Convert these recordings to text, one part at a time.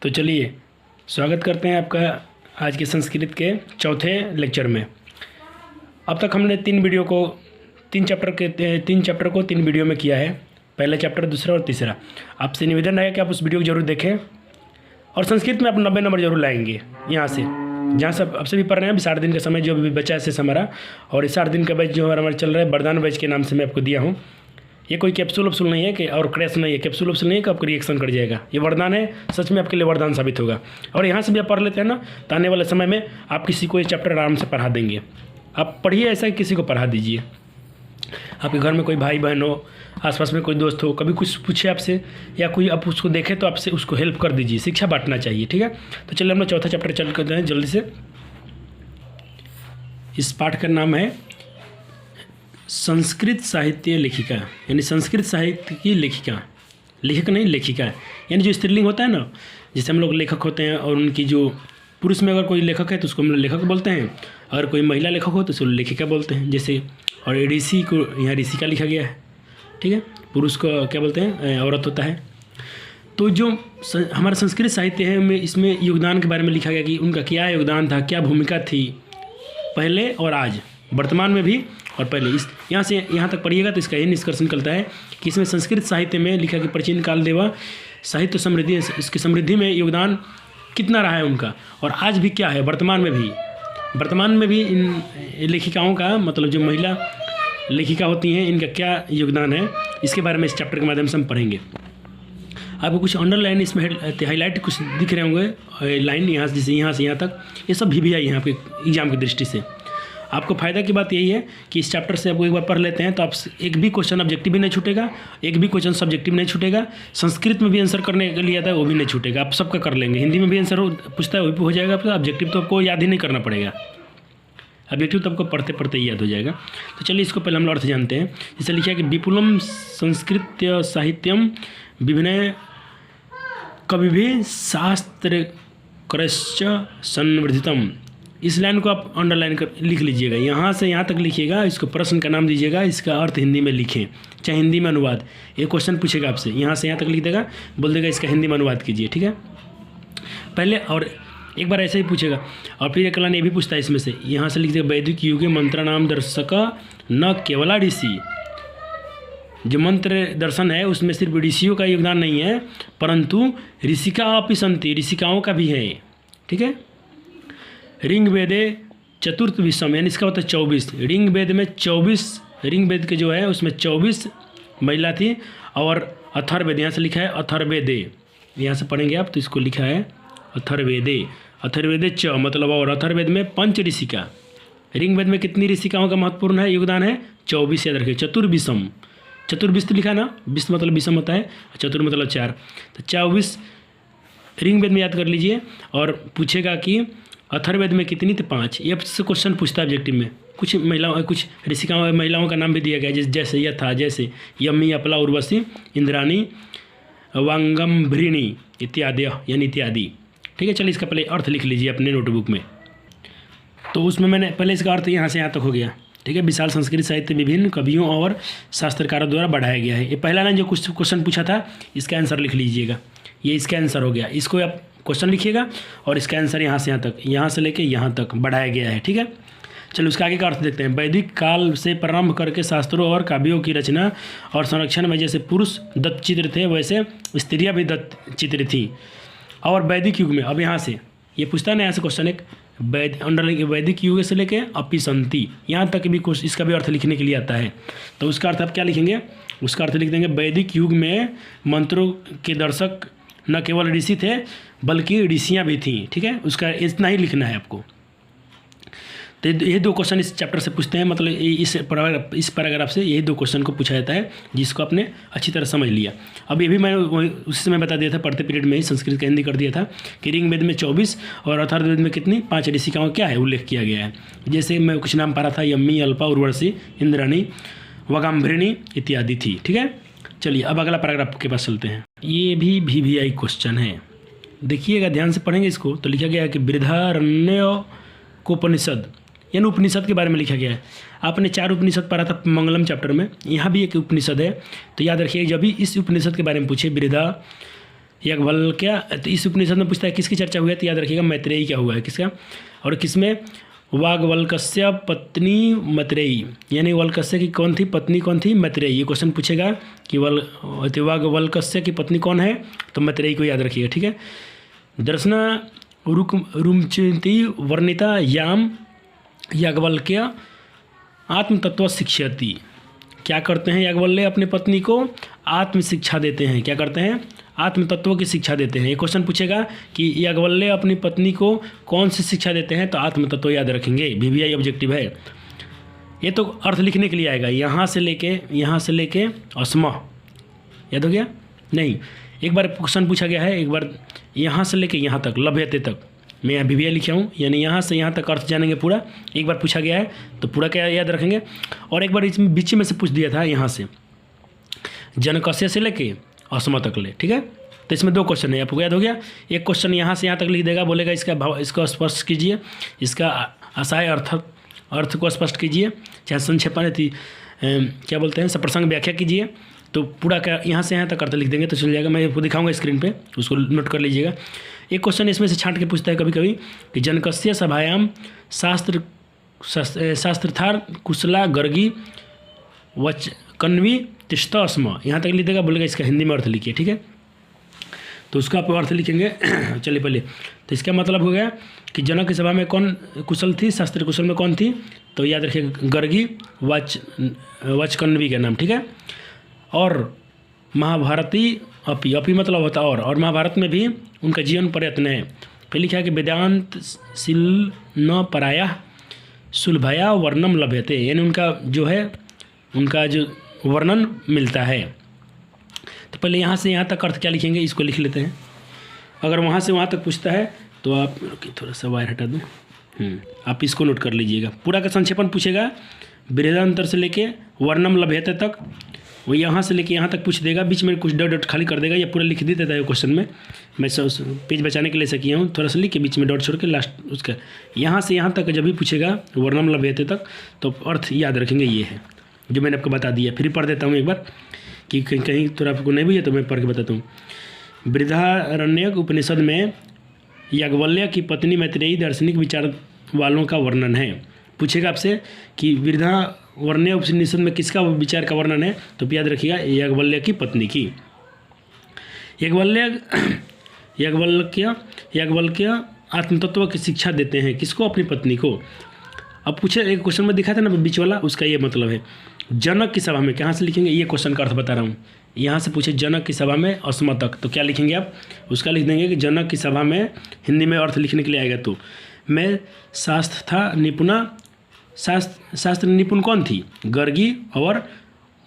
तो चलिए स्वागत करते हैं आपका आज के संस्कृत के चौथे लेक्चर में। अब तक हमने तीन चैप्टर को तीन वीडियो में किया है, पहला चैप्टर, दूसरा और तीसरा। आपसे निवेदन है कि आप उस वीडियो को जरूर देखें और संस्कृत में आप 90 नंबर जरूर लाएंगे यहाँ से, जहाँ सब अब से भी पढ़ रहे हैं। अभी 60 दिन का समय जो भी बचा है से हमारा, और इस 60 दिन का बैच जो हमारा चल रहा है वरदान बैच के नाम से मैं आपको दिया हूँ। ये कोई कैप्सूल वप्सूल नहीं है कि और क्रैश नहीं है, कैप्सूल वप्सूल नहीं है कि आपको रिएक्शन कर जाएगा। ये वरदान है, सच में आपके लिए वरदान साबित होगा। और यहाँ से भी आप पढ़ लेते हैं ना, तो आने वाले समय में आप किसी को ये चैप्टर आराम से पढ़ा देंगे। आप पढ़िए, ऐसा ही किसी को पढ़ा दीजिए। आपके घर में कोई भाई बहन हो, आसपास में कोई दोस्त हो, कभी कुछ पूछे आपसे या कोई आप उसको देखें तो आपसे उसको हेल्प कर दीजिए। शिक्षा बांटना चाहिए, ठीक है। तो चलिए हम लोग चौथा चैप्टर चल करते हैं जल्दी से। इस पाठ का नाम है संस्कृत साहित्य लेखिका, यानी संस्कृत साहित्य की लेखिका। लेखक नहीं, लेखिका, यानी जो स्त्रीलिंग होता है ना, जैसे हम लोग लेखक होते हैं और उनकी जो पुरुष में अगर कोई लेखक है तो उसको हम लेखक बोलते हैं, अगर कोई महिला लेखक हो तो उसको लेखिका बोलते हैं। जैसे और ऋषि को यहाँ ऋषिका लिखा गया है, ठीक है। पुरुष को क्या बोलते हैं, औरत होता है। तो जो हमारा संस्कृत साहित्य है में इसमें योगदान के बारे में लिखा गया कि उनका क्या योगदान था, क्या भूमिका थी पहले और आज, वर्तमान में भी और पहले। इस यहाँ से यहाँ तक पढ़िएगा तो इसका ये निष्कर्ष निकलता है कि इसमें संस्कृत साहित्य में लिखा कि प्राचीन काल देवा साहित्य समृद्धि, इसकी समृद्धि में योगदान कितना रहा है उनका, और आज भी क्या है वर्तमान में भी इन लेखिकाओं का, मतलब जो महिला लेखिका होती हैं, इनका क्या योगदान है, इसके बारे में इस चैप्टर के माध्यम से हम पढ़ेंगे। आपको कुछ अंडरलाइन इसमें हाईलाइट कुछ दिख रहे होंगे लाइन, यहाँ से यहाँ तक, ये सब भी आई हैं आपके एग्जाम की दृष्टि से। आपको फ़ायदा की बात यही है कि इस चैप्टर से आपको एक बार पढ़ लेते हैं तो आप एक भी क्वेश्चन ऑब्जेक्टिव भी नहीं छूटेगा, एक भी क्वेश्चन सब्जेक्टिव नहीं छूटेगा। संस्कृत में भी आंसर करने के लिए आता है वो भी नहीं छूटेगा, आप सबका कर लेंगे। हिंदी में भी आंसर पूछता है वो भी हो जाएगा आपका। ऑब्जेक्टिव तो आपको याद ही नहीं करना पड़ेगा, ऑब्जेक्टिव तो आपको पढ़ते पढ़ते ही याद हो जाएगा। तो चलिए इसको पहले हम लोग अर्थ जानते हैं। जैसे लिखा है कि विपुलम संस्कृत्य साहित्यम विभिन्न कवि भी शास्त्र क्रश्च संवर्धितम। इस लाइन को आप अंडरलाइन कर लिख लीजिएगा, यहाँ से यहाँ तक लिखिएगा, इसको प्रश्न का नाम दीजिएगा, इसका अर्थ हिंदी में लिखें, चाहे हिंदी में अनुवाद। एक क्वेश्चन पूछेगा आपसे, यहाँ से यहाँ तक लिख देगा, बोल देगा इसका हिंदी में अनुवाद कीजिए, ठीक है पहले। और एक बार ऐसे ही पूछेगा, और फिर एक लाइन ये भी पूछता है इसमें से, यहाँ से लिख देगा वैदिक युगे मंत्र नाम दर्शक न केवला ऋषि। जो मंत्र दर्शन है उसमें सिर्फ ऋषियों का योगदान नहीं है, परंतु ऋषिका अपि सन्ति, ऋषिकाओं का भी है, ठीक है। ऋंग वेदे चतुर्थ विषम, यानी इसका होता है 24। ऋंग वेद में 24, ऋंग वेद के जो है उसमें 24 महिला थी। और अथर्ववेद, यहाँ से लिखा है अथर्ववेदे, यहाँ से पढ़ेंगे आप तो इसको लिखा है अथर्ववेदे। अथर्ववेदे च मतलब, और अथर्ववेद में पंच ऋषिका। ऋंग वेद में कितनी ऋषिकाओं का महत्वपूर्ण है योगदान है, 24 याद रखिए। चतुर्विषम, चतुर्विस्त लिखा ना, विस्त मतलब विषम होता है, चतुर मतलब 4, तो 24 ऋंग वेद में याद कर लीजिए। और पूछेगा कि अथर्ववेद में कितनी, तो 5। ये से क्वेश्चन पूछता है ऑब्जेक्टिव में। कुछ महिलाओं, कुछ ऋषिकाओं महिलाओं का नाम भी दिया गया, जैसे यथा, जैसे यमी, अपला, उर्वशी, इंद्राणी, वांगम्भृणी इत्यादि, यानी इत्यादि, ठीक है। चलिए इसका पहले अर्थ लिख लीजिए अपने नोटबुक में। तो उसमें मैंने पहले इसका अर्थ यहाँ से यहाँ तक हो गया, ठीक है। विशाल संस्कृत साहित्य विभिन्न कवियों और शास्त्रकारों द्वारा बढ़ाया गया है। ये पहला लाइन जो कुछ क्वेश्चन पूछा था, इसका आंसर लिख लीजिएगा, ये इसका आंसर हो गया। इसको आप क्वेश्चन लिखिएगा और इसका आंसर यहाँ से यहाँ तक, यहाँ से लेके यहाँ तक बढ़ाया गया है, ठीक है। चलो उसका आगे का अर्थ देखते हैं। वैदिक काल से प्रारंभ करके शास्त्रों और काव्यों की रचना और संरक्षण में जैसे पुरुष दत्त चित्र थे, वैसे स्त्रियाँ भी दत्त चित्र थी। और वैदिक युग में, अब यहाँ से ये पूछता है ना, यहाँ से क्वेश्चन एक अंडरलाइन, वैदिक युग से लेके अपि सन्ति, यहाँ तक भी इसका भी अर्थ लिखने के लिए आता है। तो उसका अर्थ आप क्या लिखेंगे, उसका अर्थ लिख देंगे वैदिक युग में मंत्रों के दर्शक न केवल ऋषि थे बल्कि ऋषियाँ भी थीं, ठीक है। उसका इतना ही लिखना है आपको। तो ये 2 क्वेश्चन इस चैप्टर से पूछते हैं, मतलब इस पैराग्राफ से यही 2 क्वेश्चन को पूछा जाता है, जिसको आपने अच्छी तरह समझ लिया। अब ये भी मैं उसी समय बता दिया था, पढ़ते पीरियड में ही संस्कृत का हिंदी कर दिया था कि ऋग्वेद में 24 और अथर्ववेद में कितनी, 5 ऋषिकाओं क्या है उल्लेख किया गया है। जैसे मैं कुछ नाम पढ़ा था, यमी, अल्पा, उर्वशी, इंद्राणी, वागाम्भृणी इत्यादि थी, ठीक है। चलिए अब अगला पैराग्राफ के पास चलते हैं। ये भी VVI क्वेश्चन है, देखिएगा ध्यान से पढ़ेंगे इसको। तो लिखा गया है कि बृहदारण्यकोपनिषद, यानी उपनिषद के बारे में लिखा गया है। आपने 4 उपनिषद पढ़ा था मंगलम चैप्टर में, यहाँ भी एक उपनिषद है। तो याद रखिए जब भी इस उपनिषद के बारे में पूछे, बृहदा याज्ञवल्क्य। तो इस उपनिषद में पूछता है किसकी चर्चा हुई है, तो याद रखिएगा मैत्रेयी क्या हुआ है, किसका, और किसमें, वाग्वल्क्य पत्नी मैत्रेयी, यानी वल्क्य की कौन थी पत्नी, कौन थी, मैत्रेयी। ये क्वेश्चन पूछेगा कि वाग्वल्क्य की पत्नी कौन है, तो मैत्रेयी को याद रखिएगा, ठीक है। दर्शना रुमचिंती वर्णिता याम याज्ञवल्क्य आत्मतत्व शिक्षयति। क्या करते हैं याज्ञवल्क्य अपनी पत्नी को आत्म शिक्षा देते हैं, क्या करते हैं, आत्म तत्व की शिक्षा देते हैं। ये क्वेश्चन पूछेगा कि याज्ञवल्क्य अपनी पत्नी को कौन सी शिक्षा देते हैं, तो आत्म तत्व याद रखेंगे, VVI ऑब्जेक्टिव है। ये तो अर्थ लिखने के लिए आएगा, यहाँ से लेके अस्म, याद हो गया नहीं। एक बार क्वेश्चन पूछा गया है, एक बार यहाँ से लेके यहाँ तक लभ्यते तक, मैं यहाँ VVI लिखा हूँ, यानी यहाँ से यहाँ तक अर्थ जानेंगे पूरा। एक बार पूछा गया है तो पूरा क्या याद रखेंगे। और एक बार इसमें बीच में से पूछ दिया था, यहाँ से जनकस्य से लेके अस्म तक ले, ठीक है। तो इसमें 2 क्वेश्चन है, आपको याद हो गया। एक क्वेश्चन यहाँ से यहाँ तक लिख देगा, बोलेगा इसका भाव, इसको स्पष्ट कीजिए, इसका आशय अर्थ को स्पष्ट कीजिए, चाहे संक्षेपण क्या बोलते हैं सप्रसंग व्याख्या कीजिए। तो पूरा क्या यहाँ से यहाँ तक अर्थ लिख देंगे तो चल जाएगा। मैं आपको दिखाऊंगा स्क्रीन पे, उसको नोट कर लीजिएगा। एक क्वेश्चन इसमें से छांट के पूछता है कभी कभी कि जनकस्य सभायाम शास्त्रथार कुशला गर्गी वच कन्वी तिष्ठा स्म, यहाँ तक लिख देगा, बोलेगा इसका हिंदी में अर्थ लिखिए, ठीक है। तो उसका आप अर्थ लिखेंगे। चलिए पहले तो इसका मतलब हो गया कि जनक की सभा में कौन कुशल थी, शास्त्र कुशल में कौन थी, तो याद रखिए गर्गी वचकन्वी का नाम, ठीक है। और महाभारती अपी मतलब होता और महाभारत में भी उनका जीवन प्रयत्न है। फिर लिखा है कि वेदांत शिल न पराया सुलभया वर्णम लभ्यते, यानी उनका जो है उनका जो वर्णन मिलता है। तो पहले यहाँ से यहाँ तक अर्थ क्या लिखेंगे, इसको लिख लेते हैं। अगर वहाँ से वहाँ तक पूछता है तो आप थोड़ा सा वायर हटा दूँ, आप इसको नोट कर लीजिएगा। पूरा का संक्षेपण पूछेगा, बृहदान्तर से लेके वर्णम लभ्यते तक, वो यहाँ से लेके यहाँ तक पूछ देगा, बीच में कुछ डॉट खाली कर देगा, या पूरा लिख देता है क्वेश्चन में। मैं पेज बचाने के लिए ऐसा किया हूँ, थोड़ा सा लिख के बीच में डॉट छोड़ के लास्ट उसका यहाँ से यहाँ तक जब भी पूछेगा वर्णम लभ्यते तक, तो अर्थ याद रखेंगे ये है जो मैंने आपको बता दिया। फिर पढ़ देता हूँ एक बार कि कहीं थोड़ा आपको नहीं भी है तो मैं पढ़ के बताता हूँ। बृहदारण्यक उपनिषद में याज्ञवल्क्य की पत्नी मैत्रेयी दार्शनिक विचार वालों का वर्णन है। पूछेगा आपसे कि बृहदारण्यक उपनिषद में किसका विचार का वर्णन है, तो याद रखिएगा याज्ञवल्क्य की पत्नी की। याज्ञवल्क्य आत्मतत्व की शिक्षा देते हैं, किसको, अपनी पत्नी को। अब पूछे एक क्वेश्चन में दिखा था ना बीच वाला, उसका ये मतलब है जनक की सभा में, कहाँ से लिखेंगे, ये क्वेश्चन का अर्थ बता रहा हूँ। यहाँ से पूछे जनक की सभा में अस्म तक, तो क्या लिखेंगे आप, उसका लिख देंगे कि जनक की सभा में, हिंदी में अर्थ लिखने के लिए आएगा। तो मैं शास्त्र था निपुणा, शास्त्र निपुण कौन थी, गर्गी और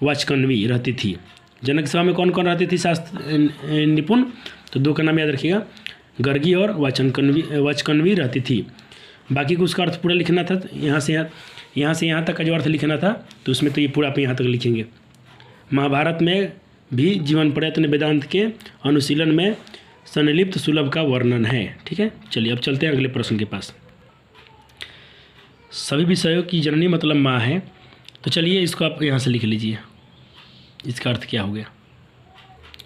वाचकन्वी रहती थी। जनक की सभा में कौन कौन रहती थी शास्त्र निपुण, तो 2 का नाम याद रखिएगा, गर्गी और वाचकन्वी रहती थी। बाकी को उसका अर्थ पूरा लिखना था, यहाँ से यहाँ तक का जो अर्थ लिखना था, तो उसमें तो ये पूरा आप यहाँ तक लिखेंगे। महाभारत में भी जीवन प्रयत्न वेदांत के अनुशीलन में संलिप्त सुलभ का वर्णन है, ठीक है। चलिए अब चलते हैं अगले प्रश्न के पास। सभी विषयों की जननी मतलब माँ है, तो चलिए इसको आप यहाँ से लिख लीजिए, इसका अर्थ क्या हो गया,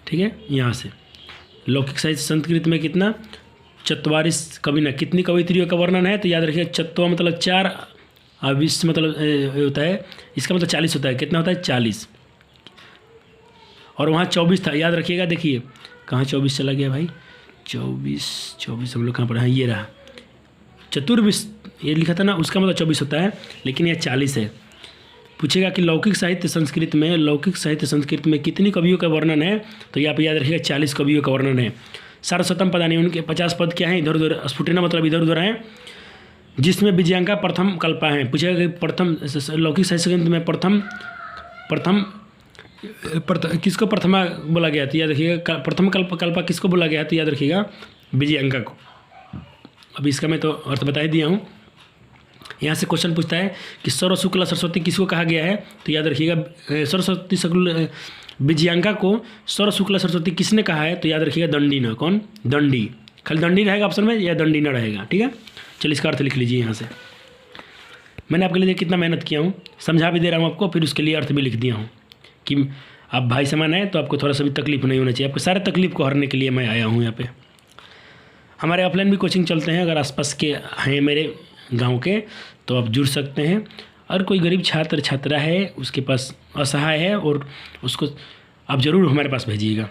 ठीक है। यहाँ से लौकिक साहित्य संस्कृत में कितना 44 कविना, कितनी कवित्रियों का वर्णन है, तो याद रखिए चत्वा मतलब 4, 20 मतलब होता है, इसका मतलब 40 होता है। कितना होता है 40, और वहाँ 24 था, याद रखिएगा। देखिए कहाँ 24 चला गया भाई, 24 हम लोग कहाँ पढ़ा है, ये रहा चतुर्विश, ये लिखा था ना, उसका मतलब 24 होता है, लेकिन यह 40 है। पूछेगा कि लौकिक साहित्य संस्कृत में कितनी कवियों का वर्णन है, तो यहाँ पे याद रखिएगा 40 कवियों का वर्णन है। सारस्वतम पदा नहीं, उनके 50 पद क्या हैं, इधर उधर स्फुटिना मतलब इधर उधर हैं, जिसमें विजयांका प्रथम कल्पा है। पूछेगा कि प्रथम लौकिक साहित्य में प्रथम किसको प्रथमा बोला गया, तो याद रखिएगा प्रथम कल्पा किसको बोला गया, तो याद रखिएगा विजयांका को। अब इसका मैं तो अर्थ बता ही दिया हूँ। यहाँ से क्वेश्चन पूछता है कि सर्व शुक्ला सरस्वती किसको कहा गया है, तो याद रखिएगा सरस्वती शुक्ल विजयांका को सर्व शुक्ला सरस्वती किसने कहा है, तो याद रखिएगा दंडी न, कौन, दंडी, खाली दंडी रहेगा ऑप्शन में, या दंडी न रहेगा, ठीक है। चलिए इसका अर्थ लिख लीजिए। यहाँ से मैंने आपके लिए कितना मेहनत किया हूँ, समझा भी दे रहा हूँ आपको, फिर उसके लिए अर्थ भी लिख दिया हूँ कि आप भाई समान आए तो आपको थोड़ा सा भी तकलीफ नहीं होना चाहिए। आपको सारे तकलीफ को हरने के लिए मैं आया हूँ यहाँ पे। हमारे ऑफलाइन भी कोचिंग चलते हैं, अगर आसपास के हैं मेरे गांव के तो आप जुड़ सकते हैं। और कोई गरीब छात्र छात्रा है, उसके पास असहाय है और उसको आप ज़रूर हमारे पास भेजिएगा।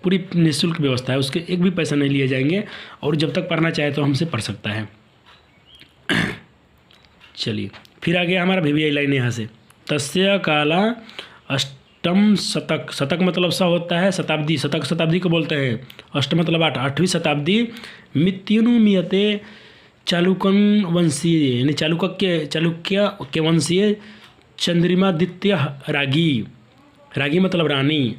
पूरी निःशुल्क व्यवस्था है, उसके एक भी पैसा नहीं लिए जाएंगे और जब तक पढ़ना चाहे तो हमसे पढ़ सकता है। चलिए फिर आ गया हमारा VVI लाइन यहाँ से। तस्य काला अष्टम शतक, शतक मतलब सा होता है शताब्दी, शतक शताब्दी को बोलते हैं। अष्ट मतलब 8, 8वीं शताब्दी। मित्युनुमीयते चालुकन वंशीय, यानी चालुक्य के वंशीय चंद्रिमादित्य रागी, रागी मतलब रानी,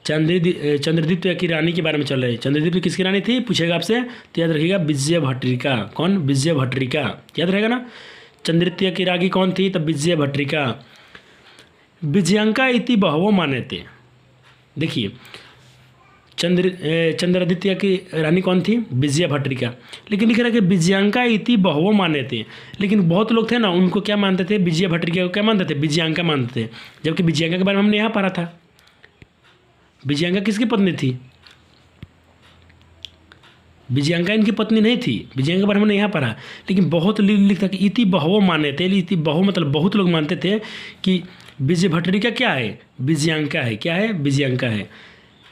चंद्रदित्य की रानी के बारे में चल रहे हैं। चंद्रदित्य किसकी रानी थी पूछेगा आपसे तो याद रखिएगा विजय भट्टरिका। कौन? विजय भट्टरिका, याद रहेगा ना। चंद्रदित्य की रागी कौन थी? तब विजय भट्टरिका। विजयांका इति बहवो मान्यते, देखिए चंद्रदित्य की रानी कौन थी? विजय भट्टरिका। लेकिन लिख रहा है कि विजयांका इति बहवो मान्यते, लेकिन बहुत लोग थे ना उनको क्या मानते थे? विजय भट्टरिका को क्या मानते थे? विजयांका मानते थे। जबकि विजयांका के बारे में हमने यहाँ पढ़ा था। विजयांका किसकी पत्नी थी? विजयांका इनकी पत्नी नहीं थी। विजयांका के बारे में हमने यहाँ पढ़ा। लेकिन बहुत लिखता कि इति बहवो मान्यते, इति बहवो मतलब बहुत लोग मानते थे कि विजय भट्टरिका क्या है? विजयांका है। क्या है? विजयांका है।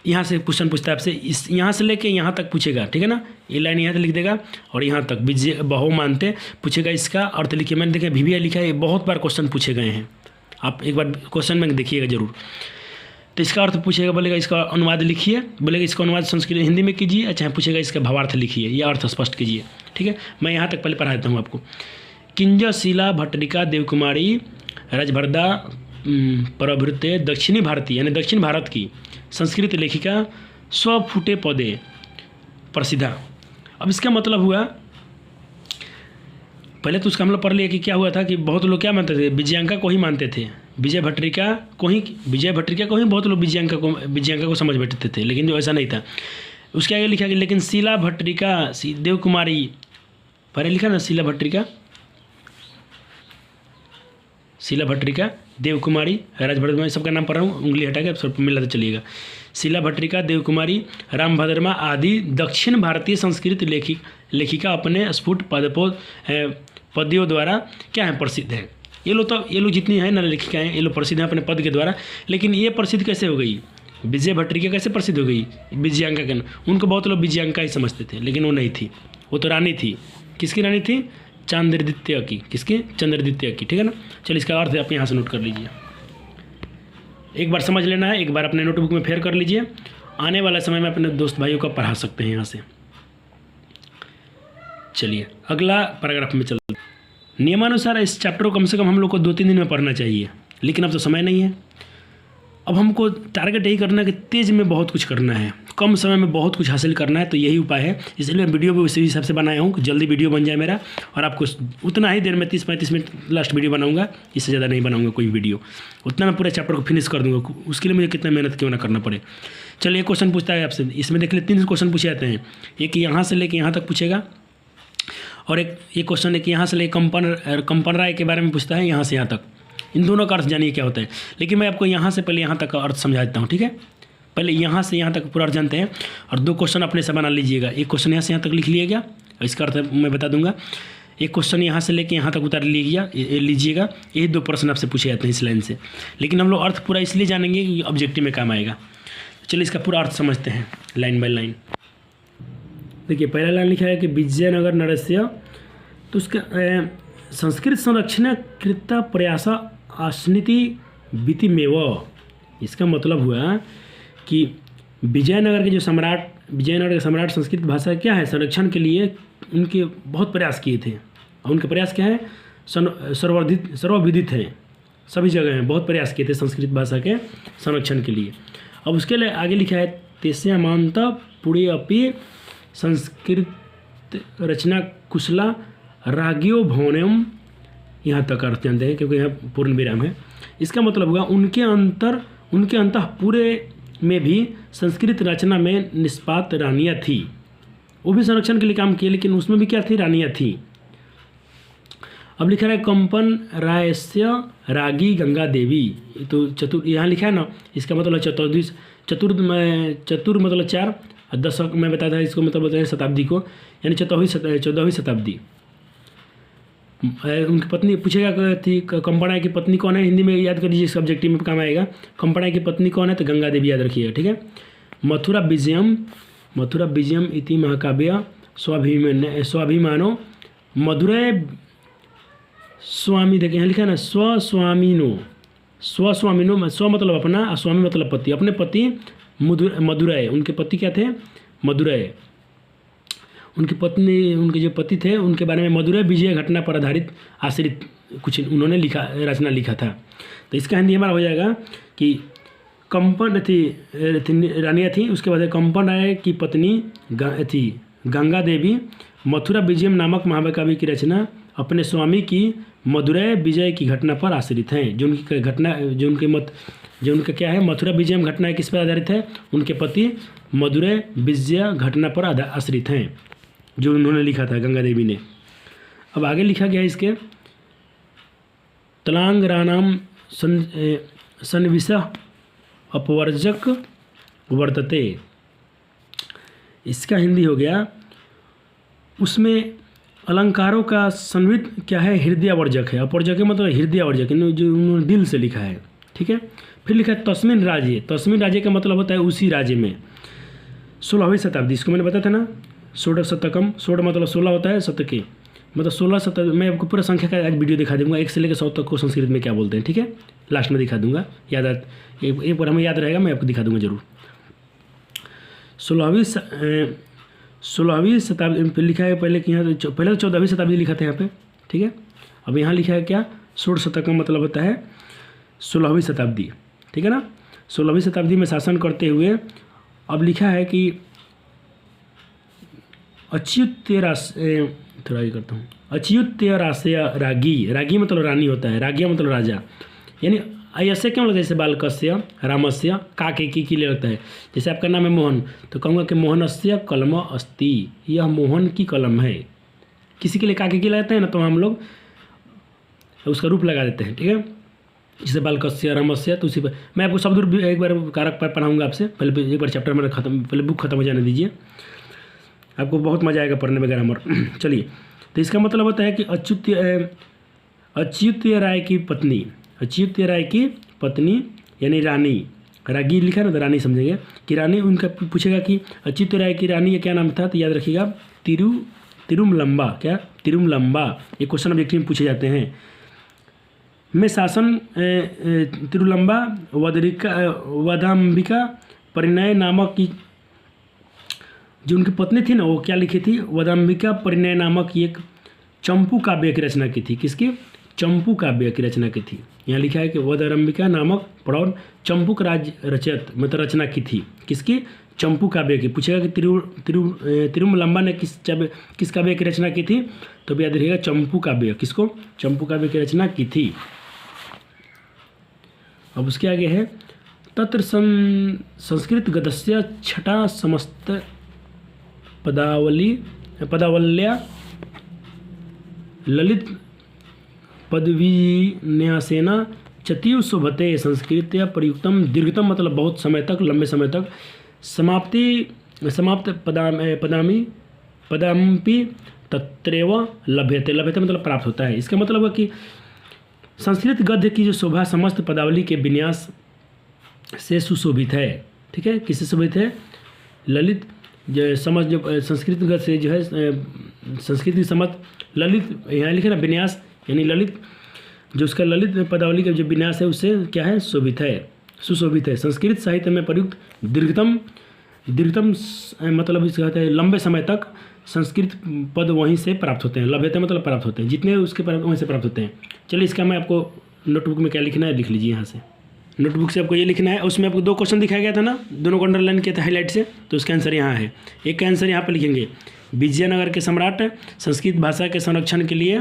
यहाँ से क्वेश्चन पूछता है आपसे, इस यहाँ से लेके यहाँ तक पूछेगा, ठीक है ना। ये लाइन यहाँ से लिख देगा और यहाँ तक विजय बहवो मानते पूछेगा। इसका अर्थ लिखिए, मैंने देखा VVI लिखा है, बहुत बार क्वेश्चन पूछे गए हैं। आप एक बार क्वेश्चन में देखिएगा जरूर। तो इसका अर्थ पूछेगा, बोलेगा इसका अनुवाद लिखिए, बोलेगा इसका अनुवाद संस्कृत हिंदी में कीजिए। अच्छा पूछेगा इसका भावार्थ लिखिए या अर्थ स्पष्ट कीजिए, ठीक है। मैं यहाँ तक पहले पढ़ा देता हूँ आपको। किंजशिला भट्टरिका देवकुमारी राजभरदा प्रभृते दक्षिणी भारतीय, यानी दक्षिण भारत की संस्कृत लेखिका स्वफुटे पदे प्रसिद्धा। अब इसका मतलब हुआ, पहले तो उसका हम लोग पढ़ लिया कि क्या हुआ था कि बहुत लोग क्या मानते थे? विजयांका को ही मानते थे, विजय भट्टरिका को ही बहुत लोग विजयांका को समझ बैठते थे, लेकिन जो ऐसा नहीं था। उसके आगे लिखा कि लेकिन शीला भट्टरिका देवकुमारी, पहले लिखा ना शीला भट्टरिका देवकुमारी राजभद्रमा, में सबका नाम पढ़ रहा हूँ, उंगली हटा के सब मिलाते चलिएगा। शीला भट्टरिका देवकुमारी रामभद्रमा आदि दक्षिण भारतीय संस्कृत लेखिका अपने स्फुट पद्यों द्वारा क्या है? प्रसिद्ध है। ये लोग जितनी हैं ना लेखिकाएँ, ये लोग प्रसिद्ध हैं अपने पद के द्वारा। लेकिन ये प्रसिद्ध कैसे हो गई? विजय भट्टरिका कैसे प्रसिद्ध हो गई? विजयांका के, उनको बहुत लोग विजयांका ही समझते थे, लेकिन वो नहीं थी। वो तो रानी थी। किसकी रानी थी? चंद्रदित्य की। किसकी? चंद्रदित्य की, ठीक है ना। चलिए इसका अर्थ आप यहाँ से नोट कर लीजिए, एक बार समझ लेना है, एक बार अपने नोटबुक में फेर कर लीजिए। आने वाला समय में अपने दोस्त भाइयों को पढ़ा सकते हैं यहाँ से। चलिए अगला पैराग्राफ में चलते हैं। नियमानुसार इस चैप्टर को कम से कम हम लोग को 2-3 दिन में पढ़ना चाहिए, लेकिन अब तो समय नहीं है। अब हमको टारगेट यही करना है कि तेज़ में बहुत कुछ करना है, कम समय में बहुत कुछ हासिल करना है। तो यही उपाय है, इसलिए मैं वीडियो भी उसी हिसाब से बनाया हूँ कि जल्दी वीडियो बन जाए मेरा, और आपको उतना ही देर में 30-35 मिनट लास्ट वीडियो बनाऊंगा, इससे ज़्यादा नहीं बनाऊंगा कोई वीडियो। उतना मैं पूरे चैप्टर को फिनिश कर दूँगा, उसके लिए मुझे कितना मेहनत क्यों ना करना पड़े। चलिए एक क्वेश्चन पूछता है आपसे, इसमें देख लीजिए 3 क्वेश्चन पूछे जाते हैं। एक यहाँ से लेके यहाँ तक पूछेगा, और एक क्वेश्चन है कि यहाँ से लेकर कंपन राय के बारे में पूछता है, यहाँ से यहाँ तक। इन दोनों का अर्थ जानिए क्या होता है। लेकिन मैं आपको यहाँ से पहले यहाँ तक का अर्थ समझा देता हूँ, ठीक है। पहले यहाँ से यहाँ तक पूरा अर्थ जानते हैं, और 2 क्वेश्चन अपने से बना लीजिएगा। एक क्वेश्चन यहाँ से यहाँ तक लिख लिएगा, इसका अर्थ मैं बता दूंगा। एक क्वेश्चन यहाँ से लेके यहाँ तक उतार लीजिएगा। यही 2 प्रश्न आपसे पूछे जाते हैं इस लाइन से, लेकिन हम लोग अर्थ पूरा इसलिए जानेंगे कि ऑब्जेक्टिव में काम आएगा। चलिए इसका पूरा अर्थ समझते हैं लाइन बाय लाइन। देखिए पहला लाइन लिखा है कि विजयनगर नरस्य, तो उसका संस्कृत संरक्षण कृत प्रयास आश्निति वितिमेव। इसका मतलब हुआ कि विजयनगर के सम्राट संस्कृत भाषा क्या है संरक्षण के लिए उनके बहुत प्रयास किए थे, और उनके प्रयास क्या है? सर्वविदित हैं, सभी जगह हैं, बहुत प्रयास किए थे संस्कृत भाषा के संरक्षण के लिए। अब उसके लिए आगे लिखा है तेस्यामांत पुणे अपि संस्कृत रचना कुशला रागियो भवनम, यहाँ तक अर्थ जानते हैं क्योंकि यहाँ पूर्ण विराम है। इसका मतलब हुआ उनके अंतःपुरे में भी संस्कृत रचना में निष्पात रानियाँ थी। वो भी संरक्षण के लिए काम किए, लेकिन उसमें भी क्या थी? रानियाँ थी। अब लिखा है कंपन रायस्य रागी गंगा देवी, तो चतुर यहाँ लिखा है ना, इसका मतलब चतुर मतलब 4, और दशक मैं बताया था, इसको मतलब बताया शताब्दी को, यानी 14वीं शताब्दी। उनकी पत्नी पूछेगा थी कंपन की पत्नी कौन है, हिंदी में याद कर लीजिए, सब्जेक्टिव में काम आएगा। कंपन की पत्नी कौन है, तो गंगा देवी याद रखिएगा, ठीक है। मथुरा विजयम इति महाकाव्य स्वाभिमानो मधुरै स्वामी, देखिए यहाँ लिखा है ना, स्वस्वामिनो, स्व मतलब अपना, और स्वामी मतलब पति, अपने पति मधुरै, उनके पति क्या थे, मधुरै, उनकी पत्नी, उनके जो पति थे उनके बारे में मधुरै विजय घटना पर आश्रित कुछ उन्होंने रचना लिखा था। तो इसका हिंदी हमारा हो जाएगा कि कंपन थी रानियाँ थी, उसके बाद कंपन राय की पत्नी थी गंगा देवी मथुरा विजयम नामक महाकाव्य की रचना अपने स्वामी की मधुरै विजय की घटना पर आश्रित हैं। जो उनकी घटना, जो उनका क्या है, मथुरा विजयम घटना किस पर आधारित है, उनके पति मधुरै विजय घटना पर आश्रित हैं, जो उन्होंने लिखा था गंगा देवी ने। अब आगे लिखा गया इसके तलांगरानाम सन्विषः अपवर्जक वर्तते, इसका हिंदी हो गया, उसमें अलंकारों का सन्वित क्या है, हृदयावर्जक है। अपवर्जक मतलब हृदयावर्जक, जो उन्होंने दिल से लिखा है, ठीक है। फिर लिखा है तस्मिन राज्य का मतलब होता है उसी राज्य में, 16वीं शताब्दी, इसको मैंने बताया था ना, 16 शतकम, 16 मतलब 16 होता है, शतके मतलब 16 शतक। मैं आपको पूरा संख्या का एक वीडियो दिखा दूंगा, 1 से लेकर 100 तक को संस्कृत में क्या बोलते हैं, ठीक है, लास्ट में दिखा दूंगा, एक बार हमें याद रहेगा, मैं आपको दिखा दूंगा जरूर। 16वीं शताब्दी पे लिखा है, पहले कि यहाँ पहले तो 14वीं शताब्दी लिखा था यहाँ पे, ठीक है। अब यहाँ लिखा है क्या, 16 शतक का मतलब होता है 16वीं शताब्दी, ठीक है ना। 16वीं शताब्दी में शासन करते हुए अब लिखा है कि अच्युत्य रागी मतलब रानी होता है, रागिया मतलब राजा, यानी ऐसे क्यों लगता है, जैसे बालकस्य रामस्य काके की लिए लगता है। जैसे आपका नाम है मोहन, तो कहूँगा कि मोहनस्य कलम अस्ति, यह मोहन की कलम है। किसी के लिए काके की लगाते हैं ना, तो हम लोग उसका रूप लगा देते हैं, ठीक है। जैसे बालकस्य रामस्य, तो उसी पर मैं आपको शब्द एक बार कारक पर पढ़ाऊँगा आपसे, पहले एक बार चैप्टर में पहले बुक खत्म हो जाने दीजिए, आपको बहुत मजा आएगा पढ़ने में ग्रामर। चलिए, तो इसका मतलब होता है कि अच्युत्य राय की पत्नी यानी रानी, रागी लिखा ना, तो रानी समझेंगे कि रानी, उनका पूछेगा कि अच्युत्य राय की रानी का क्या नाम था, तो याद रखिएगा तिरुमलंबा, क्या तिरुमलंबा, ये क्वेश्चन ऑब्जेक्टिव में पूछे जाते हैं। में शासन तिरुलंबा वदाम्बिका परिणय नामक की, जो उनकी पत्नी थी ना, वो क्या लिखी थी, वदाम्बिका परिणय नामक एक चंपू काव्य की रचना की थी। किसकी, चंपू काव्य की रचना की थी। यहाँ लिखा है कि वदाम्बिका नामक पढ़ौन चंपूक राज रचयत मतलब रचना की थी। किसकी, चंपू काव्य की। पूछेगा कि तिरुमलंबा ने किस काव्य की रचना की थी, तो भी याद रखिएगा चंपू काव्य, किसको, चंपू काव्य की रचना की थी। अब उसके आगे है तत्र संस्कृत गद्यस्य छठा समस्त पदावल्या ललित पदवीन्यासेन चतीव शोभते संस्कृत्या प्रयुक्तम दीर्घतम मतलब बहुत समय तक, लंबे समय तक, समाप्त पदाम्पि तत्रैव लभ्यते मतलब प्राप्त होता है। इसका मतलब है कि संस्कृत गद्य की जो शोभा समस्त पदावली के विन्यास से सुशोभित है, ठीक है। किससे शोभित है, ललित जो समझ, जो संस्कृत गद्य से जो है संस्कृत की समझ, ललित यहाँ लिखे ना विन्यास, यानी ललित, जो उसका ललित पदावली का जो विन्यास है उससे क्या है, शोभित है, सुशोभित है। संस्कृत साहित्य में प्रयुक्त दीर्घतम मतलब इसका कहते हैं लंबे समय तक संस्कृत पद वहीं से प्राप्त होते हैं। लभ्यते मतलब प्राप्त होते हैं, जितने उसके वहीं से प्राप्त होते हैं। चलिए, इसका मैं आपको नोटबुक में क्या लिखना है लिख लीजिए। यहाँ से नोटबुक से आपको ये लिखना है। उसमें आपको 2 क्वेश्चन दिखाया गया था ना, दोनों को अंडरलाइन किया था हाईलाइट से, तो उसका आंसर यहाँ है। एक का आंसर यहाँ पर लिखेंगे, विजयनगर के सम्राट संस्कृत भाषा के संरक्षण के लिए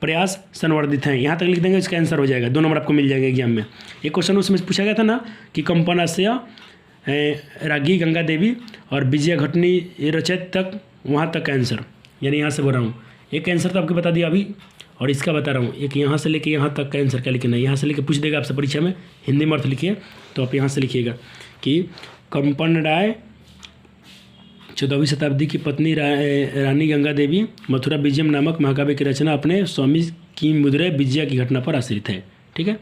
प्रयास संवर्धित हैं, यहाँ तक लिख देंगे, इसका आंसर हो जाएगा। 2 नंबर आपको मिल जाएगा एग्जाम में। एक क्वेश्चन उसमें पूछा गया था ना कि कंपनास्य रागी गंगा देवी और विजय घटनी रचयत तक, वहाँ तक का आंसर, यानी यहाँ से बोल रहा हूँ। एक आंसर तो आपको बता दिया अभी, और इसका बता रहा हूँ, एक यहाँ से लेके यहाँ तक का आंसर क्या लिखना है। यहाँ से लेके पूछ देगा आपसे परीक्षा में, हिंदी में अर्थ लिखिए, तो आप यहाँ से लिखिएगा कि कंपन राय 14वीं शताब्दी की पत्नी रानी गंगा देवी मथुरा विजयम नामक महाकाव्य की रचना अपने स्वामी की मुद्रे विजया की घटना पर आश्रित है। ठीक है,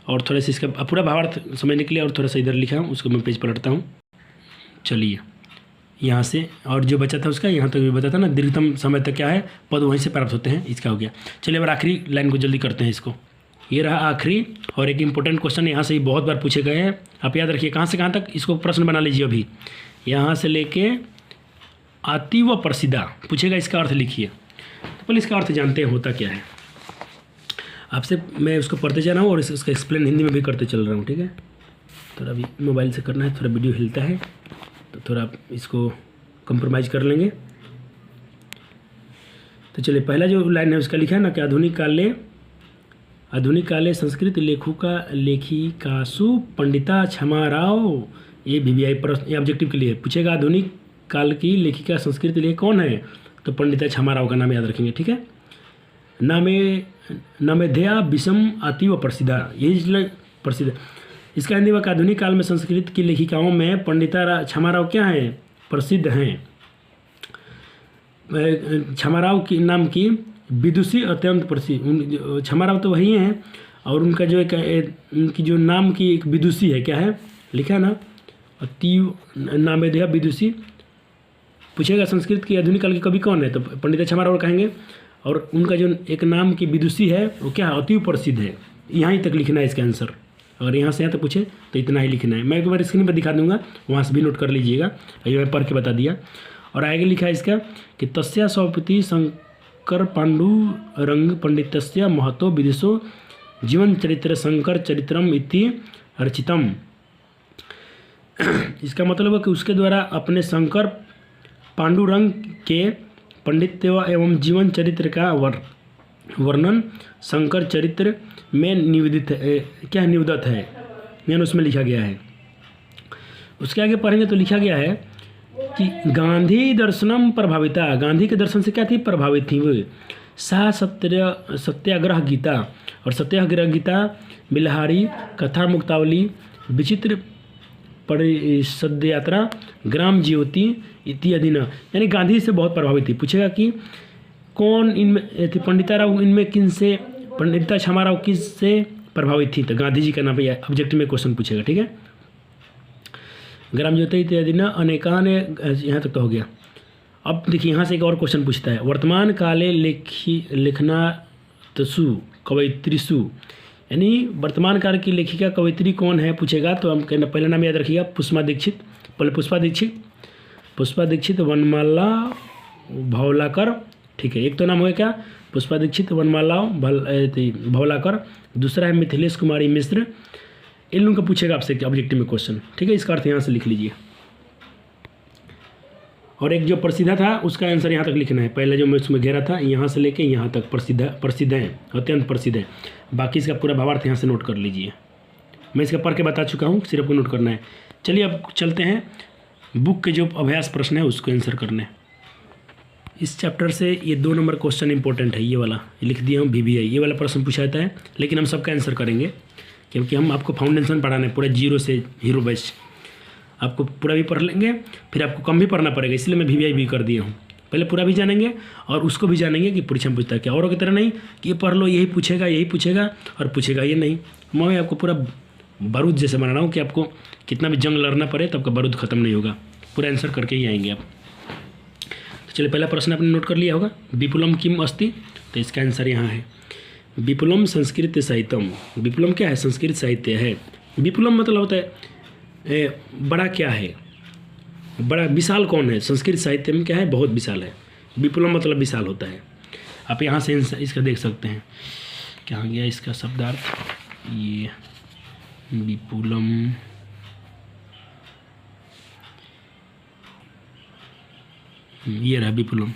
और थोड़ा सा इसका पूरा भावार्थ समझने के लिए और थोड़ा सा इधर लिखा हूँ, उसको मैं पेज पलटता हूँ। चलिए यहाँ से, और जो बचा था उसका यहाँ तक भी बता था ना, दीर्घतम समय तक क्या है पद वहीं से प्राप्त होते हैं, इसका हो गया। चलिए अब आखिरी लाइन को जल्दी करते हैं इसको। ये रहा आखिरी और एक इम्पोर्टेंट क्वेश्चन, यहाँ से ही बहुत बार पूछे गए हैं, आप याद रखिए कहाँ से कहाँ तक इसको प्रश्न बना लीजिए। अभी यहाँ से लेके अतीव प्रसिद्धा पूछेगा, इसका अर्थ लिखिए। तो पहले इसका अर्थ जानते हैं होता क्या है, आपसे मैं उसको पढ़ते जा रहा हूँ और इसका एक्सप्लेन हिंदी में भी करते चल रहा हूँ। ठीक है, थोड़ा अभी मोबाइल से करना है, थोड़ा वीडियो हिलता है तो थोड़ा आप इसको कंप्रोमाइज़ कर लेंगे। तो चलिए पहला जो लाइन है उसका लिखा है ना कि आधुनिक काले संस्कृत लेखिकासु पंडिता क्षमा राव, ये VVI प्रश्न, ये ऑब्जेक्टिव के लिए पूछेगा। आधुनिक काल की लेखिका संस्कृत लेखक कौन है, तो पंडिता क्षमा राव का नाम याद रखेंगे। ठीक है, नामेध्या विषम अतीव प्रसिद्धा, यही प्रसिद्ध। इसका हिंदी वाक्य आधुनिक काल में संस्कृत की लेखिकाओं में पंडिता क्षमा राव क्या है, प्रसिद्ध हैं। क्षमा राव की नाम की विदुषी अत्यंत प्रसिद्ध, क्षमा राव तो वही हैं और उनका जो एक उनकी जो नाम की एक विदुषी है, क्या है लिखा है ना, अतीव नामेध्या विदुषी। पूछेगा संस्कृत की आधुनिक काल के कवि कौन है, तो पंडित क्षमा राव कहेंगे, और उनका जो एक नाम की विदुषी है वो क्या है, अतीव प्रसिद्ध है। यहाँ तक लिखना है इसका आंसर, अगर यहाँ से यहाँ तक पूछे तो इतना ही लिखना है। मैं एक बार स्क्रीन पर दिखा दूंगा, वहाँ से भी नोट कर लीजिएगा, ये मैं पढ़ के बता दिया। और आगे लिखा है इसका कि तस्या सौपति शंकर पांडु रंग पंडितस्य महतो विदिशो जीवन चरित्र शंकर चरित्रम इति रचितम। इसका मतलब है कि उसके द्वारा अपने शंकर पांडुरंग के पंडित्य एवं जीवन चरित्र का वर्णन शंकर चरित्र में निवेदित है, क्या निवेदित है, यानी उसमें लिखा गया है। उसके आगे पढ़ेंगे तो लिखा गया है कि गांधी दर्शनम प्रभाविता, गांधी के दर्शन से क्या थी, प्रभावित थी वो। सा सत्याग्रह गीता, और सत्याग्रह गीता, बिलहारी कथा मुक्तावली, विचित्र परिषद यात्रा, ग्राम ज्योति इत्यादि न, यानी गांधी से बहुत प्रभावित थी। पूछेगा कि कौन इनमें थी, पंडिता राव इनमें किन से, पंडिता क्षमा राव किस से प्रभावित थी, तो गांधी जी का नाम है, ऑब्जेक्टिव में क्वेश्चन पूछेगा। ठीक है, ग्राम ज्योति इत्यादि न अनेकान, यहाँ तक तो हो गया। अब देखिए यहाँ से एक और क्वेश्चन पूछता है, वर्तमान काले लेखनातसु कवयित्रीसु, यानी वर्तमान काल की लेखिका कवयित्री कौन है पूछेगा, तो हम कहना पहला नाम याद रखिएगा पुष्पा दीक्षित, पहले पुष्पा दीक्षित वनमाला भवलाकर। ठीक है, एक तो नाम हो गया क्या, पुष्पा दीक्षित वनमाला भवलाकर, दूसरा है मिथिलेश कुमारी मिश्र। इन लोगों का पूछेगा आपसे ऑब्जेक्टिव में क्वेश्चन। ठीक है, इसका अर्थ यहाँ से लिख लीजिए। और एक जो प्रसिद्ध था उसका आंसर यहाँ तक लिखना है, पहले जो मैं उसमें घेरा था यहाँ से लेके यहाँ तक प्रसिद्ध है, अत्यंत प्रसिद्ध है। बाकी इसका पूरा भावार्थ यहाँ से नोट कर लीजिए, मैं इसका पढ़ के बता चुका हूँ, सिर्फ को नोट करना है। चलिए अब चलते हैं बुक के जो अभ्यास प्रश्न है उसको आंसर करने। इस चैप्टर से ये 2 नंबर क्वेश्चन इंपॉर्टेंट है, ये वाला ये लिख दिया हूँ VVI, ये वाला प्रश्न पूछा जाता है, लेकिन हम सबका आंसर करेंगे क्योंकि हम आपको फाउंडेशन पढ़ाना है पूरा जीरो से हीरो बैच। आपको पूरा भी पढ़ लेंगे, फिर आपको कम भी पढ़ना पड़ेगा, इसलिए मैं VVI भी कर दिया हूँ। पहले पूरा भी जानेंगे और उसको भी जानेंगे कि परीक्षा में पूछता है क्या, औरों की तरह नहीं कि ये पढ़ लो यही पूछेगा और पूछेगा ये नहीं। मैं आपको पूरा बारूद जैसे बना रहा हूँ कि आपको कितना भी जंग लड़ना पड़े तो आपका बारूद ख़त्म नहीं होगा, पूरा आंसर करके ही आएंगे आप। तो चलिए पहला प्रश्न आपने नोट कर लिया होगा, विपुलम किम अस्ति, तो इसका आंसर यहाँ है विपुलम संस्कृत साहित्यम। विपुलम क्या है, संस्कृत साहित्य है। विपुलम मतलब होता है बड़ा, क्या है बड़ा, विशाल कौन है, संस्कृत साहित्य में क्या है, बहुत विशाल है। विपुलम मतलब विशाल होता है। आप यहाँ से इसका देख सकते हैं, क्या गया इसका शब्दार्थ, ये विपुलम ये रहा, विपुलम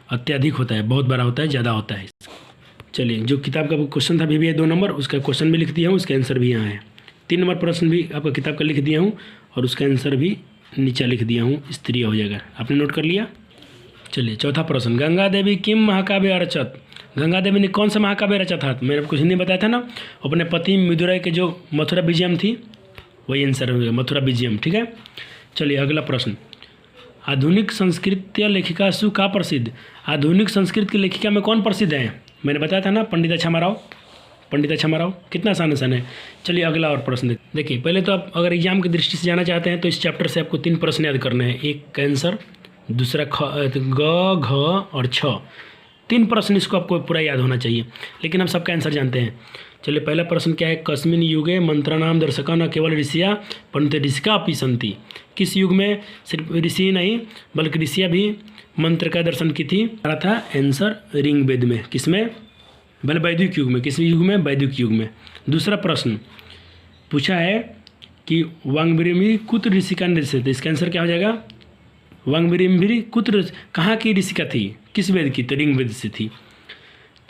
अत्यधिक होता है, बहुत बड़ा होता है, ज़्यादा होता है। चलिए जो किताब का क्वेश्चन था VVI 2 नंबर, उसका क्वेश्चन भी लिख दिया हूँ, उसका आंसर भी यहाँ है। 3 नंबर प्रश्न भी आपका किताब का लिख दिया हूँ और उसका आंसर भी नीचे लिख दिया हूँ, स्त्रीय हो जाएगा। आपने नोट कर लिया। चलिए चौथा प्रश्न, गंगा देवी किम महाकाव्य अरचत, गंगा देवी ने कौन सा महाकाव्य रचा था? तो मैंने कुछ नहीं बताया था ना, अपने पति मदुरै के जो मथुरा विजयम थी वही आंसर होगा, मथुरा विजयम। ठीक है, चलिए अगला प्रश्न। आधुनिक संस्कृत लेखिका सु का प्रसिद्ध? आधुनिक संस्कृत की लेखिका में कौन प्रसिद्ध है? मैंने बताया था ना, पंडित क्षमाराव। पंडित क्षमाराव कितना आसान है। चलिए अगला और प्रश्न देखिए। पहले तो आप अगर एग्जाम की दृष्टि से जाना चाहते हैं तो इस चैप्टर से आपको 3 प्रश्न याद करने हैं, एक कैंसर, दूसरा ग घ और छ, 3 प्रश्न इसको आपको पूरा याद होना चाहिए, लेकिन हम सबका आंसर जानते हैं। चलिए पहला प्रश्न क्या है? कस्मिन युगे मंत्राणाम दर्शका न केवल ऋषिया परंतु ऋषिका अपि सन्ति। किस युग में सिर्फ ऋषि नहीं बल्कि ऋषिया भी मंत्र का दर्शन की थी? था आंसर ऋग्वेद में। किसमें? भले वैदिक युग में। किस युग में? वैदिक युग में। दूसरा प्रश्न पूछा है कि वांगबिरिमी कुत्र ऋषिका निर्देशित, इसका आंसर क्या हो जाएगा? वांगबिरिमी कुत्र कहाँ की ऋषिका थी? किस वेद की? तो ऋग्वेद से थी।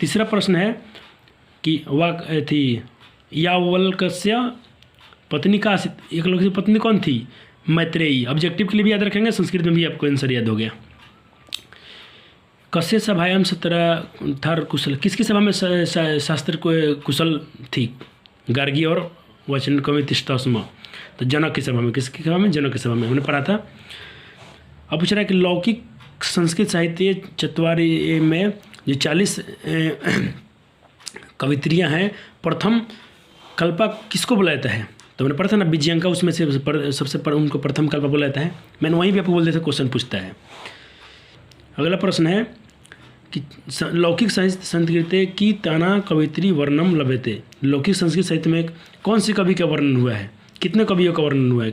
तीसरा प्रश्न है कि वाक थी यावल्क्य पत्नी का एकलव्य की पत्नी कौन थी? मैत्रेयी। ऑब्जेक्टिव के लिए भी याद रखेंगे, संस्कृत में भी आपको आंसर याद हो गया। कस्य सभायाम सत्रह थर कुशल, किसकी सभा में शास्त्र को कुशल थी? गार्गी और वचन कवितिष्ठस्म। तो जनक की सभा में। किसकी सभा में? जनक की सभा में, हमने पढ़ा था। अब पूछ रहा है कि लौकिक संस्कृत साहित्य चतवारी में जो 40 कवित्रियाँ हैं, प्रथम कल्पा किसको बोला जाता है? तो मैंने पढ़ा था ना, विजयंका उसमें से सबसे उनको प्रथम कल्पा बोला जाता है। मैंने वहीं भी आपको बोल दिया था, क्वेश्चन पूछता है। अगला प्रश्न है कि लौकिक संस्कृत की ताना कवित्री वर्णम लभ्यते। लौकिक संस्कृत साहित्य में कौन सी कवि का वर्णन हुआ है? कितने कवियों का वर्णन हुआ है?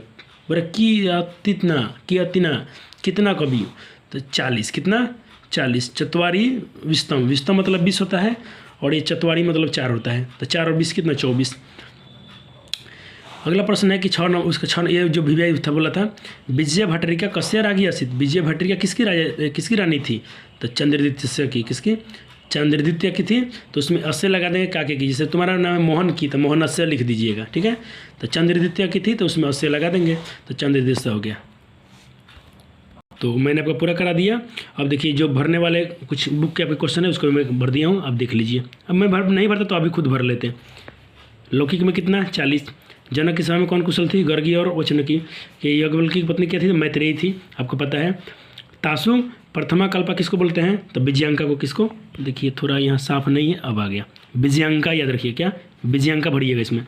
बोले की अतिना कितना कवि? तो 40। कितना? 40। चतवारी विस्तम, विस्तम मतलब 20 होता है और ये चतवारी मतलब 4 होता है। तो 4 और 20 कितना? 24। अगला प्रश्न है कि उसका ये जो विजय था बोला था, विजय भट्टरिका कस्य रागी आसित। विजय भट्टरिका किसकी रानी थी? तो चंद्रदित्य की। किसकी? चंद्रदित्य की थी। तो उसमें अस्य लगा देंगे काके की। जैसे तुम्हारा नाम है मोहन की तो मोहन अस्य लिख दीजिएगा। ठीक है, तो चंद्रदित्य की थी तो उसमें अस्य लगा देंगे, तो चंद्रदित्य हो गया। तो मैंने आपको पूरा करा दिया। अब देखिए जो भरने वाले कुछ बुक के आपके क्वेश्चन है उसको मैं भर दिया हूँ, आप देख लीजिए। अब मैं नहीं भरता तो अभी खुद भर लेते हैं। लौकिक में कितना? 40। जनक की सभा में कौन कुशल थी? गर्गी और वचनकी। कि याज्ञवल्क्य की पत्नी क्या थी? मैत्रेयी थी, आपको पता है। तासु प्रथमा कल्पा किसको बोलते हैं? तो विजयांका को। किसको? देखिए थोड़ा यहाँ साफ नहीं है, अब आ गया। विजयांका याद रखिए, क्या? विजयांका भरिएगा इसमें।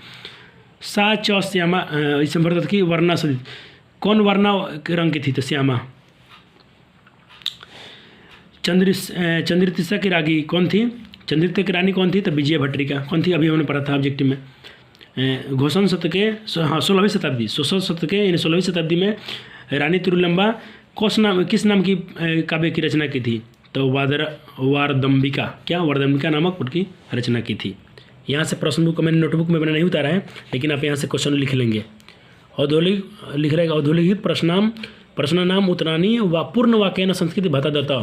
सा च श्यामा, इसमें भरत की वर्णा सदित। कौन वर्णा रंग की थी? तो श्यामा। चंद्रतिस्सा की रागी कौन थी? चंद्रित्य की रानी कौन थी? तो विजय भट्टरिका। कौन थी? अभी हमने पढ़ा था ऑब्जेक्टिव में। घोषण शतक के 16वीं शताब्दी 16 के यानी 16वीं शताब्दी में रानी तिरुलंबा किस नाम की काव्य की रचना की थी? तो वारदम्बिका। क्या? वारदम्बिका नामक उनकी रचना की थी। यहाँ से प्रश्न बुक मैंने नोटबुक में मैंने नहीं उतारा है, लेकिन आप यहाँ से क्वेश्चन लिख लेंगे। औद्योगिक लिख रहेगा, औद्योगिक प्रश्नानाम उत्तरानी व पूर्ण वाक्य न संस्कृत भाषा देता।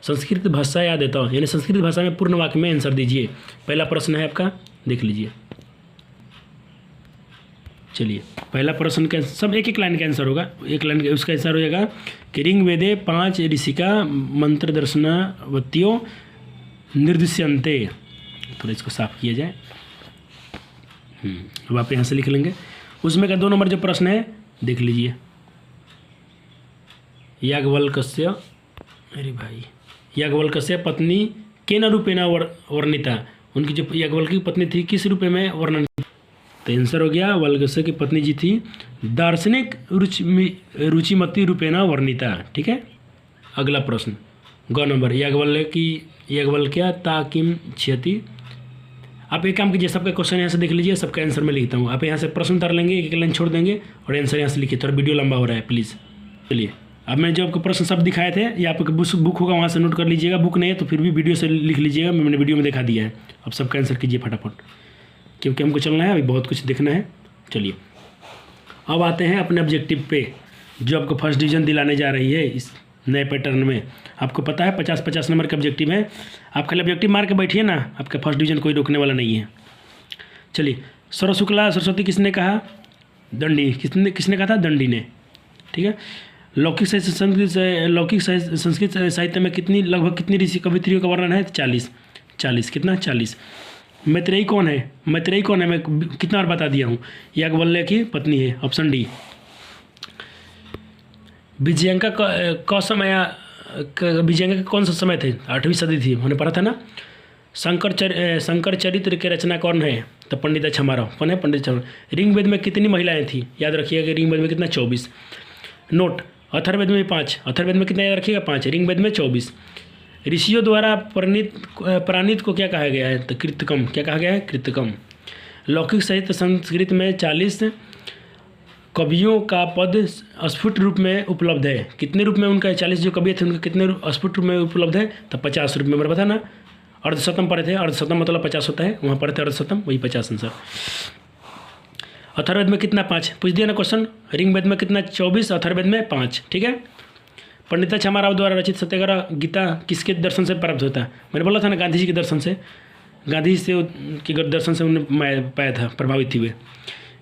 संस्कृत भाषा याद देता, यानी संस्कृत भाषा में पूर्ण वाक्य में आंसर दीजिए। पहला प्रश्न है आपका, देख लीजिए। चलिए पहला प्रश्न का सब एक लाइन का आंसर होगा। एक लाइन का उसका आंसर हो जाएगा कि ऋग्वेदे 5 ऋषिका मंत्र दर्शनवत्यो निर्दिश्यन्ते। थोड़ा इसको साफ किया जाए। अब आप यहाँ से लिख लेंगे। उसमें का 2 नंबर जो प्रश्न है देख लीजिए। याज्ञवल्क्य, अरे भाई, याज्ञवल्क्य पत्नी केन रूपेण वर्णिता। उनकी जो याज्ञवल्क्य की पत्नी थी किस रूप में वर्णन? तो आंसर हो गया वल्क्य की पत्नी जी थी दार्शनिक रुचिमती रूपेण वर्णिता। ठीक है, अगला प्रश्न ग नंबर। याज्ञवल्क्य ता किम क्षति। आप एक काम कीजिए, सबका क्वेश्चन यहाँ से देख लीजिए, सबका आंसर मैं लिखता हूँ। आप यहाँ से प्रश्न उतार लेंगे, एक लाइन छोड़ देंगे और आंसर यहाँ से लिखिए। थोड़ा वीडियो लंबा हो रहा है प्लीज़। चलिए अब मैं जो आपको प्रश्न सब दिखाए थे, ये आपको बुक होगा वहाँ से नोट कर लीजिएगा। बुक नहीं है तो फिर भी वीडियो से लिख लीजिएगा, मैंने वीडियो में दिखा दिया है। अब सबका आंसर कीजिए फटाफट, क्योंकि हमको चलना है, अभी बहुत कुछ देखना है। चलिए अब आते हैं अपने ऑब्जेक्टिव पे, जो आपको फर्स्ट डिवीज़न दिलाने जा रही है इस नए पैटर्न में। आपको पता है 50-50 नंबर का ऑब्जेक्टिव है। आप खाली ऑब्जेक्टिव मार के बैठिए ना, आपका फर्स्ट डिवीज़न कोई रोकने वाला नहीं है। चलिए शुक्ला सरस्वती किसने कहा? दंडी। किसने कहा था? दंडी ने। ठीक है। लौकिक संस्कृत साहित्य में लगभग कितनी ऋषि कवित्रियों का वर्णन है? 40। 40। कितना? 40। मैत्रेयी कौन है? मैत्रेयी कौन है? मैं कितना बार बता दिया हूँ, याज्ञवल्क्य की पत्नी है। Option D. विजयंका विजयंका का कौन सा समय थे? 8वीं सदी थी, हमने पढ़ा था ना। शंकर चरित्र के रचना कौन है? तो पंडित छमाराव। कौन है? पंडित छमाराव। ऋग्वेद में कितनी महिलाएं थी? याद रखिएगा कि ऋग्वेद में कितना? 24। नोट, अथर्ववेद में 5। अथर्ववेद में कितना? याद रखिएगा 5। ऋग्वेद में 24। ऋषियों द्वारा प्राणित को क्या कहा गया है? तो कृतकम। क्या कहा गया है? कृतकम। लौकिक साहित्य संस्कृत में 40 कवियों का पद स्फुट रूप में उपलब्ध है। कितने रूप में उनका? 40 जो कवि थे उनके कितने स्फुट रूप में उपलब्ध है? तो 50 रूप में। मेरे पता ना, अर्धशतम पढ़े थे। अर्धशतम मतलब 50 होता है, वहाँ पढ़े थे अर्धशतम, वही 50 आंसर। अथर्ववेद में कितना? 5। पूछ दिया ना क्वेश्चन। ऋग्वेद में कितना? 24। अथर्ववेद में 5। ठीक है। पंडित छमाराव द्वारा रचित सत्याग्रह गीता किसके दर्शन से प्राप्त होता है? मैंने बोला था ना, गांधी जी के दर्शन से। गांधी जी से के दर्शन से उन्होंने पाया था, प्रभावित हुए।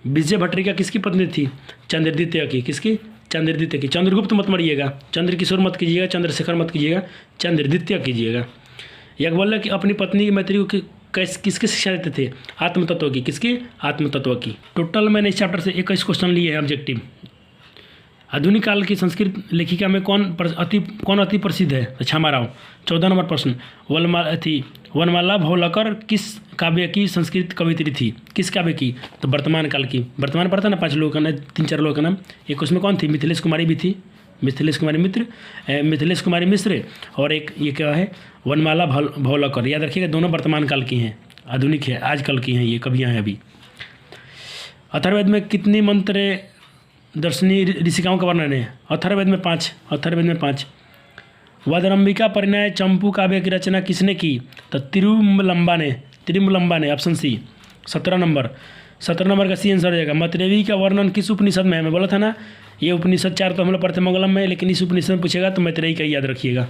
विजय भट्टरिका किसकी पत्नी थी? चंद्रद्वितीय की। किसकी? चंद्रद्वितीय की। चंद्रगुप्त मत मरिएगा, चंद्रकिशोर मत कीजिएगा, चंद्रशेखर मत कीजिएगा, चंद्रद्वितीय कीजिएगा। याज्ञवल्क्य की अपनी पत्नी मैत्रेयी को किसकी शिक्षा देते थे? आत्मतत्व की। किसकी? आत्मतत्व की। टोटल मैंने इस चैप्टर से 21 क्वेश्चन लिए हैं ऑब्जेक्टिव। आधुनिक काल की संस्कृत लेखिका में कौन अति प्रसिद्ध है? तो छमाराव। 14 नंबर प्रश्न। वनमाला भवलकर किस काव्य की संस्कृत कवित्री थी? किस काव्य की? तो वर्तमान काल की। वर्तमान पढ़ता ना 5 लोगों का नाम, 3-4 लोगों का नाम। एक उसमें कौन थी? मिथिलेश कुमारी भी थी। मिथिलेश कुमारी मिश्र। और एक ये क्या है? वनमाला भवलकर। याद रखिएगा, दोनों वर्तमान काल की हैं, आधुनिक है, आजकल की हैं, ये कवियाँ हैं अभी। अथर्ववेद में कितनी मंत्र दर्शनी ऋषिकाओं का वर्णन है? अथर्ववेद में 5। अथर्ववेद में 5। वदरंबिका परिणय चंपू काव्य की रचना किसने की? तो तिरुमलंबा ने। Option C. 17 नंबर का सी आंसर हो जाएगा। मैत्रेयी का वर्णन किस उपनिषद में है? मैं बोला था ना, ये उपनिषद 4 तो हम लोग पढ़ते मंगलम में, लेकिन इस उपनिषद में पूछेगा तो मैत्रेयी का याद रखिएगा।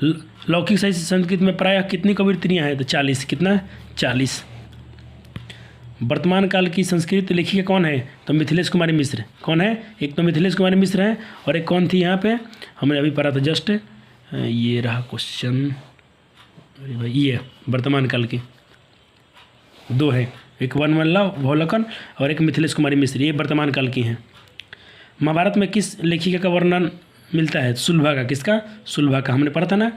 लौकिक साहित्य संस्कृत में प्रायः कितनी कवित्रियाँ हैं? तो 40। कितना? 40। वर्तमान काल की संस्कृत लेखिका कौन है? तो मिथिलेश कुमारी मिश्र। कौन है? एक तो मिथिलेश कुमारी मिश्र है, और एक कौन थी यहाँ पे? हमने अभी पढ़ा था जस्ट, ये रहा क्वेश्चन। अरे भाई, ये वर्तमान काल की 2 है, एक वनमाला भवलकर और एक मिथिलेश कुमारी मिश्र। ये वर्तमान काल की हैं। महाभारत में किस लेखिका का वर्णन मिलता है? सुलभा का। किसका? सुलभा का। हमने पढ़ा था ना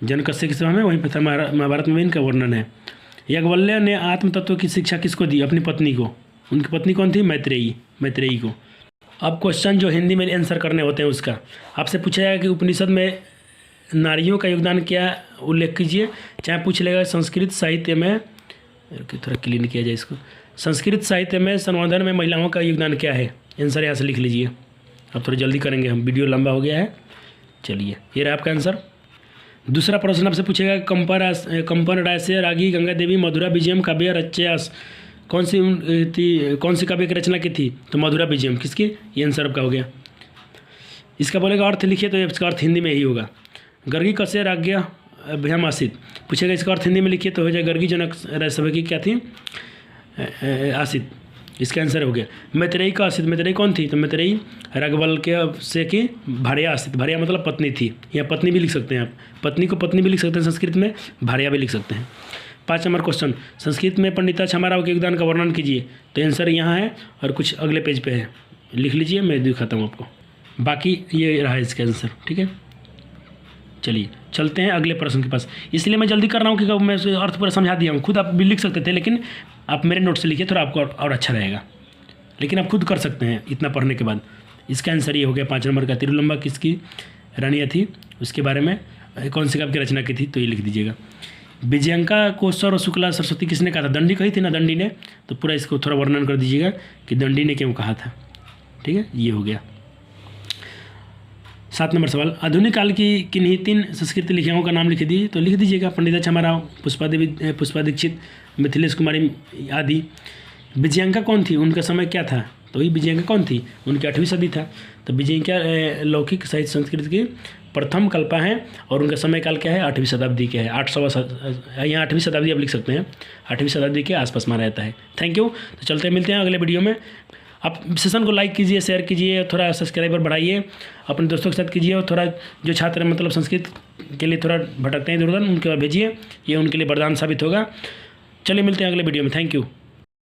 जनकस्य की सभा में, वहीं पर महाभारत में इनका वर्णन है। याज्ञवल्क्य ने आत्मतत्व की शिक्षा किसको दी? अपनी पत्नी को। उनकी पत्नी कौन थी? मैत्रेयी को। अब क्वेश्चन जो हिंदी में आंसर करने होते हैं उसका आपसे पूछा जाएगा कि उपनिषद में नारियों का योगदान क्या उल्लेख कीजिए। चाहे पूछ लेगा संस्कृत साहित्य में, थोड़ा क्लीन किया जाए इसको, संस्कृत साहित्य में संवर्धन में महिलाओं का योगदान क्या है? आंसर यहाँ से लिख लीजिए। अब थोड़ा जल्दी करेंगे हम, वीडियो लंबा हो गया है। चलिए, ये रहा आपका आंसर। दूसरा प्रश्न आपसे पूछेगा कंपन रायसे रागी गंगा देवी मधुरा विजयम काव्य रचयास कौन सी काव्य की रचना की थी? तो मधुरा विजयम। किसकी? ये आंसर आपका हो गया। इसका बोलेगा अर्थ लिखिए, तो इसका अर्थ हिंदी में ही होगा। गर्गी कस्य राज्ञ अभ्याम आसित। पूछेगा इसका अर्थ हिंदी में लिखिए, तो हो जाए गर्गी जनक राज्यसभा की क्या थी? आसित। इसका आंसर हो गया। मैत्रेयी का आसित। मैत्रेयी कौन थी? तो मैत्रेयी याज्ञवल्क्य से की भार्या आसित। भार्या मतलब पत्नी थी, या पत्नी भी लिख सकते हैं आप। पत्नी को पत्नी भी लिख सकते हैं संस्कृत में, भार्या भी लिख सकते हैं। 5 नंबर क्वेश्चन। संस्कृत में पंडिता छमाराव के योगदान का वर्णन कीजिए। तो आंसर यहाँ है और कुछ अगले पेज पे है, लिख लीजिए, मैं दिखाता हूँ आपको। बाकी ये रहा इसका आंसर। ठीक है, चलिए चलते हैं अगले प्रश्न के पास। इसलिए मैं जल्दी कर रहा हूँ क्योंकि मैं अर्थ पूरा समझा दिया हूँ। खुद आप भी लिख सकते थे, लेकिन आप मेरे नोट से लिखिए, थोड़ा आपको और अच्छा रहेगा। लेकिन आप खुद कर सकते हैं इतना पढ़ने के बाद। इसका आंसर ये हो गया 5 नंबर का। तिरुलंबा किसकी रानिया थी? उसके बारे में कौन से काव्य की रचना की थी? तो ये लिख दीजिएगा। विजयंका को सौर शुक्ला सरस्वती किसने कहा था? दंडी कही थी ना, दंडी ने। तो पूरा इसको थोड़ा वर्णन कर दीजिएगा कि दंडी ने क्यों कहा था। ठीक है, ये हो गया। 7 नंबर सवाल। आधुनिक काल की किन्हीं 3 संस्कृत लेखिकाओं का नाम लिख दीजिए। तो लिख दीजिएगा पंडिता छमाराव, पुष्पा दीक्षित, मिथिलेश कुमारी आदि। विजयंका कौन थी? उनका समय क्या था? तो वही विजयंका कौन थी? उनकी 8वीं सदी था। तो विजयंका लौकिक साहित्य संस्कृत की प्रथम कल्पा है, और उनका समय काल क्या है? 8वीं शताब्दी के है। 800 यहाँ 8वीं शताब्दी आप लिख सकते हैं, 8वीं शताब्दी के आसपास माना जाता है। Thank you. तो चलते मिलते हैं अगले वीडियो में। आप सेशन को लाइक कीजिए, शेयर कीजिए, थोड़ा सब्सक्राइबर बढ़ाइए, अपने दोस्तों के साथ कीजिए, और थोड़ा जो छात्र मतलब संस्कृत के लिए थोड़ा भटकते हैं इधर उधर, उनके पास भेजिए, ये उनके लिए वरदान साबित होगा। चलिए मिलते हैं अगले वीडियो में। Thank you.